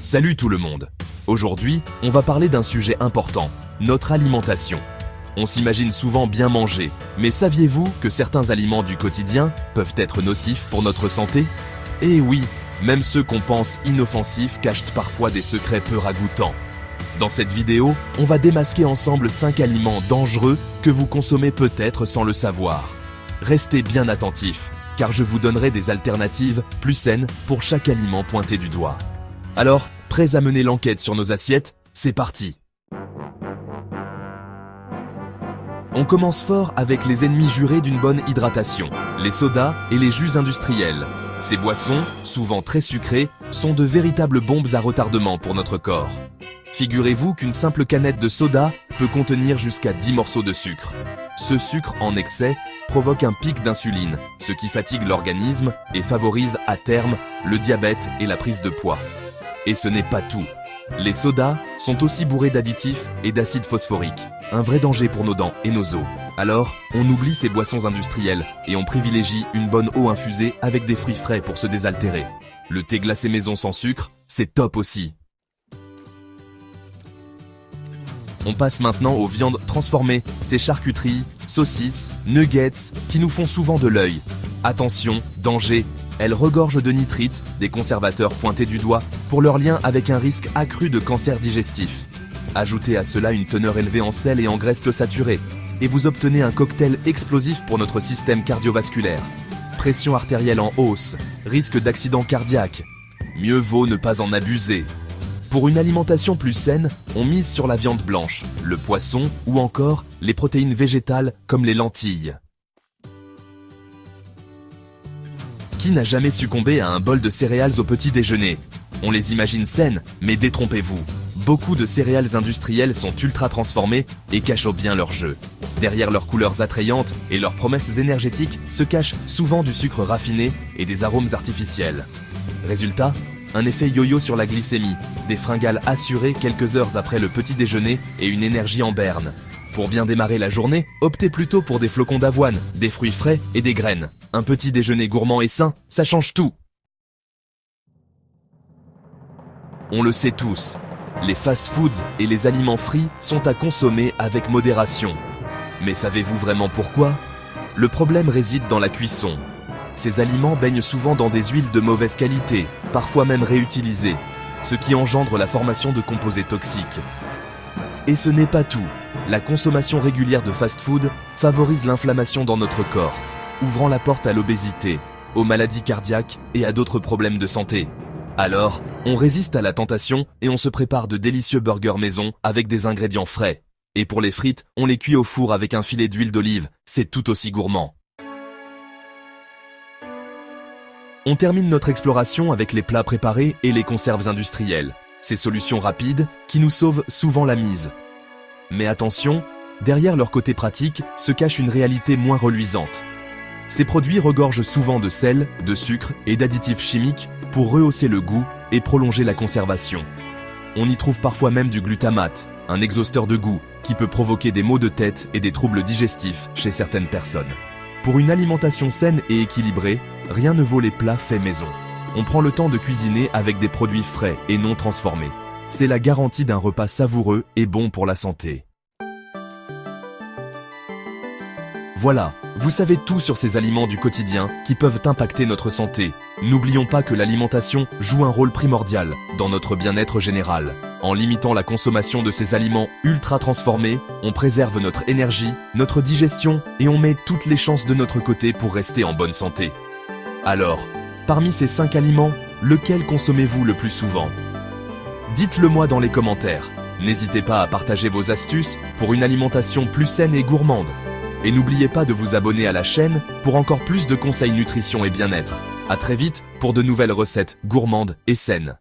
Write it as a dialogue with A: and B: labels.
A: Salut tout le monde. Aujourd'hui, on va parler d'un sujet important, notre alimentation. On s'imagine souvent bien manger, mais saviez-vous que certains aliments du quotidien peuvent être nocifs pour notre santé? Eh oui, même ceux qu'on pense inoffensifs cachent parfois des secrets peu ragoûtants. Dans cette vidéo, on va démasquer ensemble 5 aliments dangereux que vous consommez peut-être sans le savoir. Restez bien attentifs, car je vous donnerai des alternatives plus saines pour chaque aliment pointé du doigt. Alors, prêts à mener l'enquête sur nos assiettes? C'est parti! On commence fort avec les ennemis jurés d'une bonne hydratation, les sodas et les jus industriels. Ces boissons, souvent très sucrées, sont de véritables bombes à retardement pour notre corps. Figurez-vous qu'une simple canette de soda peut contenir jusqu'à 10 morceaux de sucre. Ce sucre en excès provoque un pic d'insuline, ce qui fatigue l'organisme et favorise à terme le diabète et la prise de poids. Et ce n'est pas tout. Les sodas sont aussi bourrés d'additifs et d'acide phosphorique, un vrai danger pour nos dents et nos os. Alors, on oublie ces boissons industrielles et on privilégie une bonne eau infusée avec des fruits frais pour se désaltérer. Le thé glacé maison sans sucre, c'est top aussi. On passe maintenant aux viandes transformées, ces charcuteries, saucisses, nuggets qui nous font souvent de l'œil. Attention, danger, elles regorgent de nitrites, des conservateurs pointés du doigt, pour leur lien avec un risque accru de cancer digestif. Ajoutez à cela une teneur élevée en sel et en graisses saturées, et vous obtenez un cocktail explosif pour notre système cardiovasculaire. Pression artérielle en hausse, risque d'accident cardiaque. Mieux vaut ne pas en abuser. Pour une alimentation plus saine, on mise sur la viande blanche, le poisson ou encore les protéines végétales comme les lentilles. Qui n'a jamais succombé à un bol de céréales au petit déjeuner? On les imagine saines, mais détrompez-vous. Beaucoup de céréales industrielles sont ultra transformées et cachent bien leur jeu. Derrière leurs couleurs attrayantes et leurs promesses énergétiques se cache souvent du sucre raffiné et des arômes artificiels. Résultat, un effet yo-yo sur la glycémie, des fringales assurées quelques heures après le petit déjeuner et une énergie en berne. Pour bien démarrer la journée, optez plutôt pour des flocons d'avoine, des fruits frais et des graines. Un petit déjeuner gourmand et sain, ça change tout. On le sait tous, les fast-foods et les aliments frits sont à consommer avec modération. Mais savez-vous vraiment pourquoi? Le problème réside dans la cuisson. Ces aliments baignent souvent dans des huiles de mauvaise qualité, parfois même réutilisées, ce qui engendre la formation de composés toxiques. Et ce n'est pas tout. La consommation régulière de fast-food favorise l'inflammation dans notre corps, ouvrant la porte à l'obésité, aux maladies cardiaques et à d'autres problèmes de santé. Alors, on résiste à la tentation et on se prépare de délicieux burgers maison avec des ingrédients frais. Et pour les frites, on les cuit au four avec un filet d'huile d'olive, c'est tout aussi gourmand. On termine notre exploration avec les plats préparés et les conserves industrielles. Ces solutions rapides qui nous sauvent souvent la mise. Mais attention, derrière leur côté pratique se cache une réalité moins reluisante. Ces produits regorgent souvent de sel, de sucre et d'additifs chimiques pour rehausser le goût et prolonger la conservation. On y trouve parfois même du glutamate, un exhausteur de goût qui peut provoquer des maux de tête et des troubles digestifs chez certaines personnes. Pour une alimentation saine et équilibrée, rien ne vaut les plats faits maison. On prend le temps de cuisiner avec des produits frais et non transformés. C'est la garantie d'un repas savoureux et bon pour la santé. Voilà, vous savez tout sur ces aliments du quotidien qui peuvent impacter notre santé. N'oublions pas que l'alimentation joue un rôle primordial dans notre bien-être général. En limitant la consommation de ces aliments ultra transformés, on préserve notre énergie, notre digestion et on met toutes les chances de notre côté pour rester en bonne santé. Alors, parmi ces 5 aliments, lequel consommez-vous le plus souvent? Dites-le moi dans les commentaires. N'hésitez pas à partager vos astuces pour une alimentation plus saine et gourmande. Et n'oubliez pas de vous abonner à la chaîne pour encore plus de conseils nutrition et bien-être. À très vite pour de nouvelles recettes gourmandes et saines.